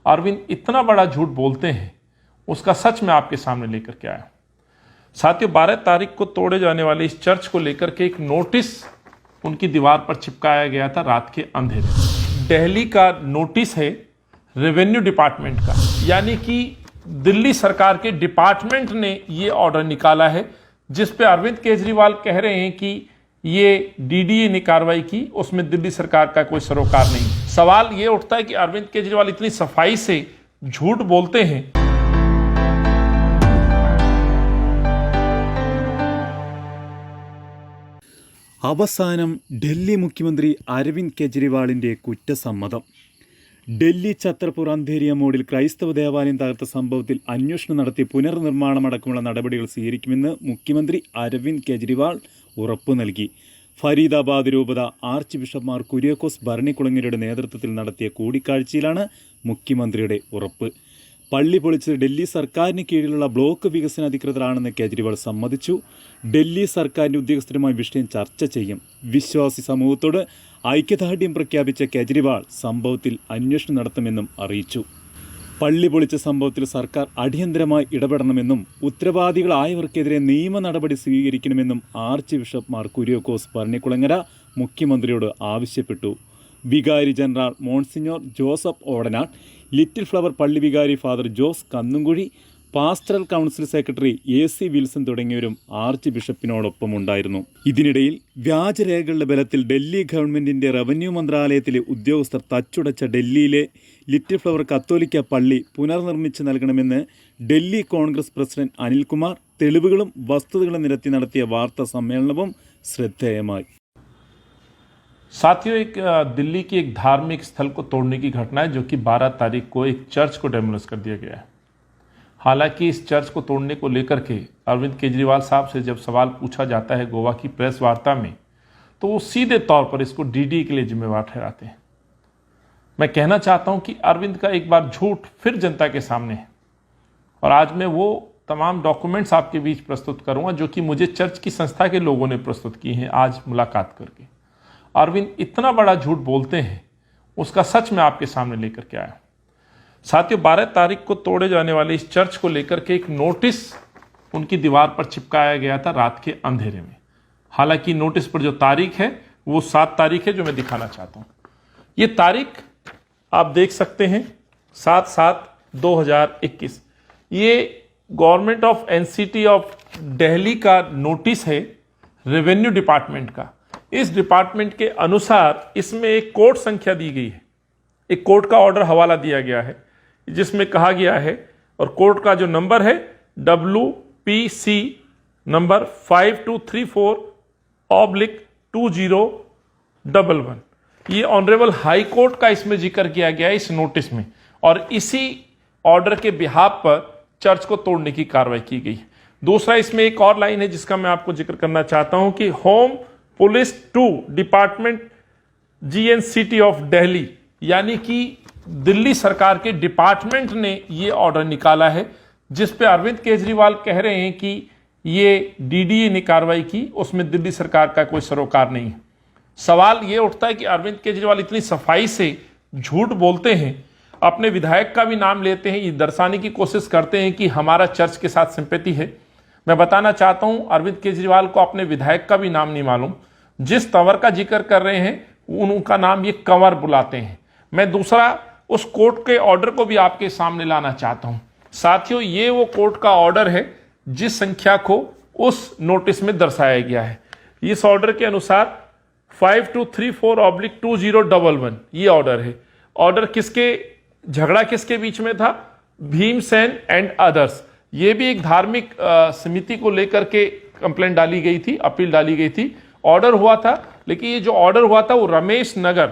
अरविंद इतना बड़ा झूठ बोलते हैं, उसका सच मैं आपके सामने लेकर के आया। साथियों, 12 तारीख को तोड़े जाने वाले इस चर्च को लेकर के एक नोटिस उनकी दीवार पर चिपकाया गया था रात के अंधेरे। दिल्ली का नोटिस है रेवेन्यू डिपार्टमेंट का, यानी कि दिल्ली सरकार के डिपार्टमेंट ने ये ऑर्डर निकाला है जिस पे अरविंद केजरीवाल कह रहे हैं कि ये डीडीए ने कार्रवाई की, उसमें दिल्ली सरकार का कोई सरोकार नहीं। सवाल ये उठता है कि अरविंद केजरीवाल इतनी सफाई से झूठ बोलते हैं। അവസാനം ഡൽഹി മുഖ്യമന്ത്രി അരവിന്ദ് കെജ്രിവാളിന്റെ കുറ്റസമ്മതം. ഡൽഹി ഛത്രപൂർ അന്ധേരിയ മോഡിൽ ക്രൈസ്തവ ദേവാലയം തകർത്ത സംഭവത്തിൽ അന്വേഷണം നടത്തി പുനർനിർമ്മാണമടക്കമുള്ള നടപടികൾ സ്വീകരിക്കുമെന്ന് മുഖ്യമന്ത്രി അരവിന്ദ് കെജ്രിവാൾ ഉറപ്പു നൽകി. ഫരീദാബാദ് രൂപത ആർച്ച് ബിഷപ്പ് മാർ കുര്യാക്കോസ് ഭരണിക്കുളങ്ങരയുടെ നേതൃത്വത്തിൽ നടത്തിയ കൂടിക്കാഴ്ചയിലാണ് മുഖ്യമന്ത്രിയുടെ ഉറപ്പ്. പള്ളി പൊളിച്ചത് ഡൽഹി സർക്കാരിന് കീഴിലുള്ള ബ്ലോക്ക് വികസന അധികൃതരാണെന്ന് കേജ്രിവാൾ സമ്മതിച്ചു. ഡൽഹി സർക്കാരിൻ്റെ ഉദ്യോഗസ്ഥരുമായി വിഷയം ചർച്ച ചെയ്യും. വിശ്വാസി സമൂഹത്തോട് ഐക്യദാർഢ്യം പ്രഖ്യാപിച്ച കേജ്രിവാൾ സംഭവത്തിൽ അന്വേഷണം നടത്തുമെന്നും അറിയിച്ചു. പള്ളി പൊളിച്ച സംഭവത്തിൽ സർക്കാർ അടിയന്തരമായി ഇടപെടണമെന്നും ഉത്തരവാദികളായവർക്കെതിരെ നിയമ നടപടി സ്വീകരിക്കണമെന്നും ആർച്ച് ബിഷപ്പ് മാർ കുര്യാക്കോസ് ഭരണിക്കുളങ്ങര മുഖ്യമന്ത്രിയോട് ആവശ്യപ്പെട്ടു. വികാരി general monsignor Joseph Odanad, little flower പള്ളി വികാരി father Jose Kannumkuzhi, pastoral council secretary AC Wilson തുടങ്ങിയവരും ആർച്ച് ബിഷപ്പിനോടൊപ്പം ഉണ്ടായിരുന്നു. ഇതിനിടയിൽ വ്യാജരേഖകളുടെ ബലത്തിൽ ഡൽഹി ഗവൺമെൻറ്റിൻ്റെ റവന്യൂ മന്ത്രാലയത്തിലെ ഉദ്യോഗസ്ഥർ തച്ചുടച്ച ഡൽഹിയിലെ ലിറ്റിൽ ഫ്ലവർ കത്തോലിക്ക പള്ളി പുനർനിർമ്മിച്ച് നൽകണമെന്ന് ഡൽഹി കോൺഗ്രസ് പ്രസിഡന്റ് അനിൽകുമാർ തെളിവുകളും വസ്തുതകളും നിരത്തി നടത്തിയ വാർത്താ സമ്മേളനവും ശ്രദ്ധേയമായി. साथियों, एक दिल्ली की एक धार्मिक स्थल को तोड़ने की घटना है जो कि 12 तारीख को एक चर्च को डेमोलिश कर दिया गया है। हालांकि इस चर्च को तोड़ने को लेकर के अरविंद केजरीवाल साहब से जब सवाल पूछा जाता है गोवा की प्रेस वार्ता में, तो वो सीधे तौर पर इसको डीडीए के लिए जिम्मेवार ठहराते हैं। मैं कहना चाहता हूं कि अरविंद का एक बार झूठ फिर जनता के सामने है और आज मैं वो तमाम डॉक्यूमेंट्स आपके बीच प्रस्तुत करूंगा जो कि मुझे चर्च की संस्था के लोगों ने प्रस्तुत किए हैं आज मुलाकात करके। अरविंद इतना बड़ा झूठ बोलते हैं, उसका सच मैं आपके सामने लेकर के आया। साथियों, 12 तारीख को तोड़े जाने वाले इस चर्च को लेकर के एक नोटिस उनकी दीवार पर चिपकाया गया था रात के अंधेरे में। हालांकि नोटिस पर जो तारीख है वो 7 तारीख है जो मैं दिखाना चाहता हूँ। ये तारीख आप देख सकते हैं 7/7/2021। ये government of NCT of Delhi का नोटिस है रेवेन्यू डिपार्टमेंट का। इस डिपार्टमेंट के अनुसार इसमें एक कोर्ट संख्या दी गई है, एक कोर्ट का ऑर्डर हवाला दिया गया है जिसमें कहा गया है, और कोर्ट का जो नंबर है WPC नंबर 5234/2011। ये ऑनरेबल हाई कोर्ट का इसमें जिक्र किया गया है इस नोटिस में, और इसी ऑर्डर के बिहाफ पर चर्च को तोड़ने की कार्रवाई की गई। दूसरा, इसमें एक और लाइन है जिसका मैं आपको जिक्र करना चाहता हूं कि home police 2 department GNCT of Delhi, यानी कि दिल्ली सरकार के डिपार्टमेंट ने ये ऑर्डर निकाला है जिस पे अरविंद केजरीवाल कह रहे हैं कि ये डीडीए ने कार्रवाई की, उसमें दिल्ली सरकार का कोई सरोकार नहीं है। सवाल ये उठता है कि अरविंद केजरीवाल इतनी सफाई से झूठ बोलते हैं, अपने विधायक का भी नाम लेते हैं, ये दर्शाने की कोशिश करते हैं कि हमारा चर्च के साथ सिंपैथी है। मैं बताना चाहता हूं अरविंद केजरीवाल को अपने विधायक का भी नाम नहीं मालूम। जिस तंवर का जिक्र कर रहे हैं उनका नाम ये कंवर बुलाते हैं। मैं दूसरा उस कोर्ट के ऑर्डर को भी आपके सामने लाना चाहता हूं। साथियों, ये वो कोर्ट का ऑर्डर है जिस संख्या को उस नोटिस में दर्शाया गया है। इस ऑर्डर के अनुसार 5234/2011 ये ऑर्डर है। ऑर्डर किसके, झगड़ा किसके बीच में था? Bhimsen and others. ये भी एक धार्मिक समिति को लेकर के कंप्लेंट डाली गई थी, अपील डाली गई थी। ऑर्डर हुआ था, लेकिन ये जो ऑर्डर हुआ था वो रमेश नगर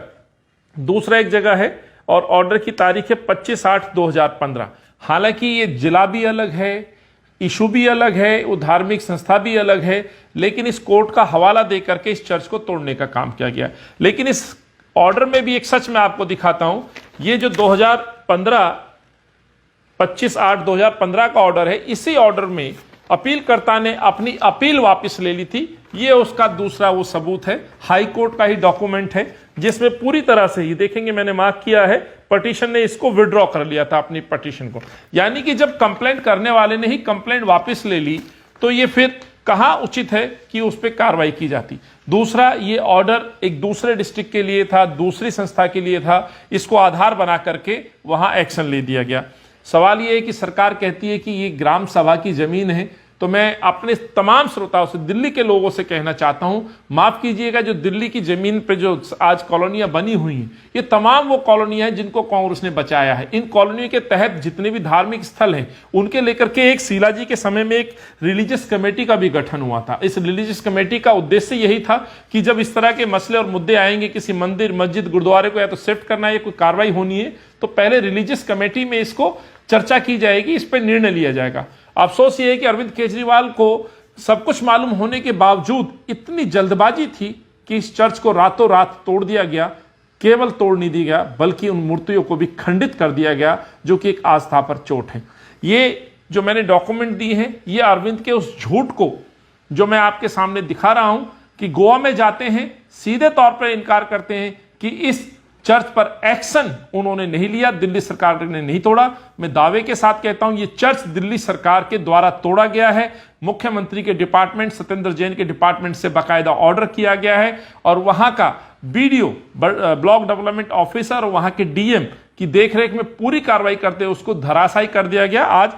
दूसरा एक जगह है, और ऑर्डर की तारीख है 25/8/2015। हालांकि ये जिला भी अलग है, इशू भी अलग है, वो धार्मिक संस्था भी अलग है, लेकिन इस कोर्ट का हवाला देकर के इस चर्च को तोड़ने का काम किया गया। लेकिन इस ऑर्डर में भी एक सच मैं आपको दिखाता हूं। ये जो 25/8/2015 का ऑर्डर है, इसी ऑर्डर में अपीलकर्ता ने अपनी अपील वापस ले ली थी। ये उसका दूसरा वो सबूत है, हाई कोर्ट का ही डॉक्यूमेंट है जिसमें पूरी तरह से ही देखेंगे, मैंने मार्क किया है पटिशन ने इसको विड्रॉ कर लिया था, अपनी पटिशन को। यानी कि जब कंप्लेंट करने वाले ने ही कंप्लेंट वापस ले ली तो ये फिर कहाँ उचित है कि उस पर कार्रवाई की जाती। दूसरा, ये ऑर्डर एक दूसरे डिस्ट्रिक्ट के लिए था, दूसरी संस्था के लिए था, इसको आधार बना करके वहां एक्शन ले दिया गया। सवाल ये है कि सरकार कहती है कि ये ग्राम सभा की जमीन है, तो मैं अपने तमाम श्रोताओं से, दिल्ली के लोगों से कहना चाहता हूं, माफ कीजिएगा, जो दिल्ली की जमीन पे जो आज कॉलोनियां बनी हुई हैं, ये तमाम वो कॉलोनियां हैं जिनको कांग्रेस ने बचाया है। इन कॉलोनियों के तहत जितने भी धार्मिक स्थल हैं उनके लेकर के एक शिलाजी के समय में एक रिलीजियस कमेटी का भी गठन हुआ था। इस रिलीजियस कमेटी का उद्देश्य यही था कि जब इस तरह के मसले और मुद्दे आएंगे, किसी मंदिर, मस्जिद, गुरुद्वारे को या तो शिफ्ट करना है या कोई कार्रवाई होनी है, तो पहले रिलीजियस कमेटी में इसको चर्चा की जाएगी, इस पर निर्णय लिया जाएगा। अफसोस ये है कि अरविंद केजरीवाल को सब कुछ मालूम होने के बावजूद इतनी जल्दबाजी थी कि इस चर्च को रातों रात तोड़ दिया गया। केवल तोड़ नहीं दिया गया बल्कि उन मूर्तियों को भी खंडित कर दिया गया, जो कि एक आस्था पर चोट है। ये जो मैंने डॉक्यूमेंट दी है, ये अरविंद के उस झूठ को जो मैं आपके सामने दिखा रहा हूं कि गोवा में जाते हैं, सीधे तौर पर इनकार करते हैं कि इस चर्च पर एक्शन उन्होंने नहीं लिया, दिल्ली सरकार ने नहीं तोड़ा। मैं दावे के साथ कहता हूं, यह चर्च दिल्ली सरकार के द्वारा तोड़ा गया है। मुख्यमंत्री के डिपार्टमेंट, सत्येंद्र जैन के डिपार्टमेंट से बाकायदा ऑर्डर किया गया है और वहां का बीडीओ, ब्लॉक डेवलपमेंट ऑफिसर और वहां के डीएम की देखरेख में पूरी कार्रवाई करते हुए उसको धराशायी कर दिया गया। आज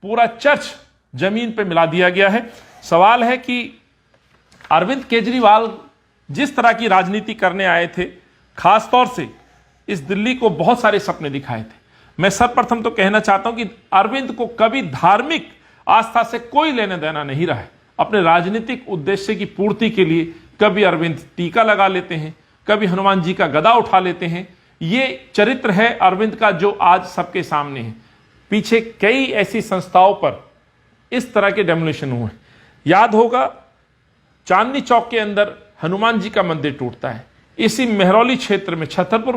पूरा चर्च जमीन पर मिला दिया गया है। सवाल है कि अरविंद केजरीवाल जिस तरह की राजनीति करने आए थे, खासतौर से इस दिल्ली को बहुत सारे सपने दिखाए थे। मैं सर्वप्रथम तो कहना चाहता हूं कि अरविंद को कभी धार्मिक आस्था से कोई लेना देना नहीं रहा है। अपने राजनीतिक उद्देश्य की पूर्ति के लिए कभी अरविंद टीका लगा लेते हैं, कभी हनुमान जी का गदा उठा लेते हैं। ये चरित्र है अरविंद का जो आज सबके सामने है। पीछे कई ऐसी संस्थाओं पर इस तरह के डेमोलिशन हुए। याद होगा, चांदनी चौक के अंदर हनुमान जी का मंदिर टूटता है। इसी मेहरौली क्षेत्र में, छतरपुर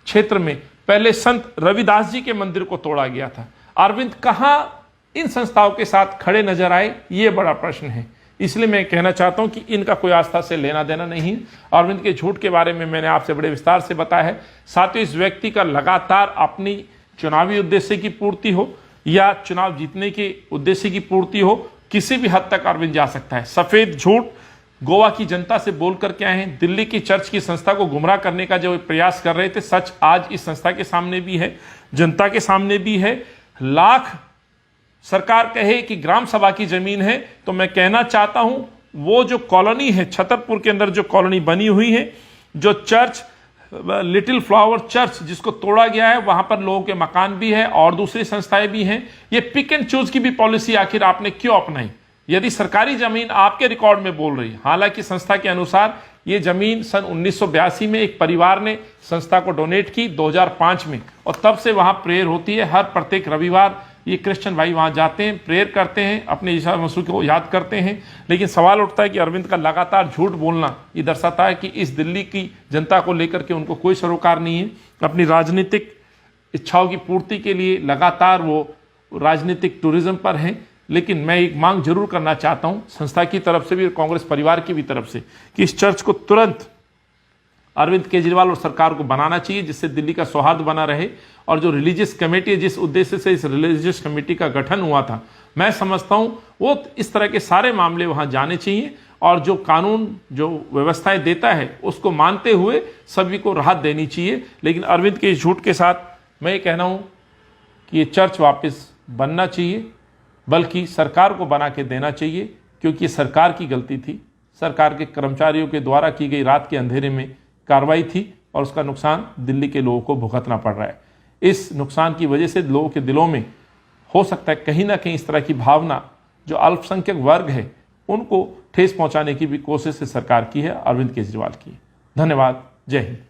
क्षेत्र में पहले संत रविदास जी के मंदिर को तोड़ा गया था। अरविंद कहां इन संस्थाओं के साथ खड़े नजर आए, यह बड़ा प्रश्न है। इसलिए मैं कहना चाहता हूं कि इनका कोई आस्था से लेना देना नहीं है। अरविंद के झूठ के बारे में मैंने आपसे बड़े विस्तार से बताया है। साथ ही इस व्यक्ति का लगातार अपनी चुनावी उद्देश्य की पूर्ति हो या चुनाव जीतने के उद्देश्य की पूर्ति हो, किसी भी हद तक अरविंद जा सकता है। सफेद झूठ गोवा की जनता से बोल करके आए हैं। दिल्ली की चर्च की संस्था को गुमराह करने का जो प्रयास कर रहे थे, सच आज इस संस्था के सामने भी है, जनता के सामने भी है। लाख सरकार कहे कि ग्राम सभा की जमीन है, तो मैं कहना चाहता हूं वो जो कॉलोनी है छतरपुर के अंदर, जो कॉलोनी बनी हुई है, जो चर्च लिटिल फ्लावर चर्च जिसको तोड़ा गया है, वहां पर लोगों के मकान भी है और दूसरी संस्थाएं भी हैं। ये पिक एंड चूज की भी पॉलिसी आखिर आपने क्यों अपनाई? यदि सरकारी जमीन आपके रिकॉर्ड में बोल रही है, हालांकि संस्था के अनुसार ये जमीन सन 1982 में एक परिवार ने संस्था को डोनेट की 2005 में, और तब से वहां प्रेयर होती है। हर प्रत्येक रविवार ये क्रिश्चियन भाई वहां जाते हैं, प्रेयर करते हैं, अपने ईसा मसीह को याद करते हैं। लेकिन सवाल उठता है कि अरविंद का लगातार झूठ बोलना ये दर्शाता है कि इस दिल्ली की जनता को लेकर के उनको कोई सरोकार नहीं है। अपनी राजनीतिक इच्छाओं की पूर्ति के लिए लगातार वो राजनीतिक टूरिज्म पर हैं। लेकिन मैं एक मांग जरूर करना चाहता हूं संस्था की तरफ से भी और कांग्रेस परिवार की भी तरफ से कि इस चर्च को तुरंत अरविंद केजरीवाल और सरकार को बनाना चाहिए, जिससे दिल्ली का सौहार्द बना रहे। और जो रिलीजियस कमेटी है, जिस उद्देश्य से इस रिलीजियस कमेटी का गठन हुआ था, मैं समझता हूं वो इस तरह के सारे मामले वहां जाने चाहिए और जो कानून, जो व्यवस्थाएं देता है, उसको मानते हुए सभी को राहत देनी चाहिए। लेकिन अरविंद के इस झूठ के साथ मैं ये कहना हूं कि ये चर्च वापस बनना चाहिए, बल्कि सरकार को बना के देना चाहिए, क्योंकि ये सरकार की गलती थी। सरकार के कर्मचारियों के द्वारा की गई रात के अंधेरे में कार्रवाई थी और उसका नुकसान दिल्ली के लोगों को भुगतना पड़ रहा है। इस नुकसान की वजह से लोगों के दिलों में हो सकता है कहीं ना कहीं इस तरह की भावना, जो अल्पसंख्यक वर्ग है, उनको ठेस पहुंचाने की भी कोशिश सरकार की है, अरविंद केजरीवाल की। धन्यवाद। जय हिंद।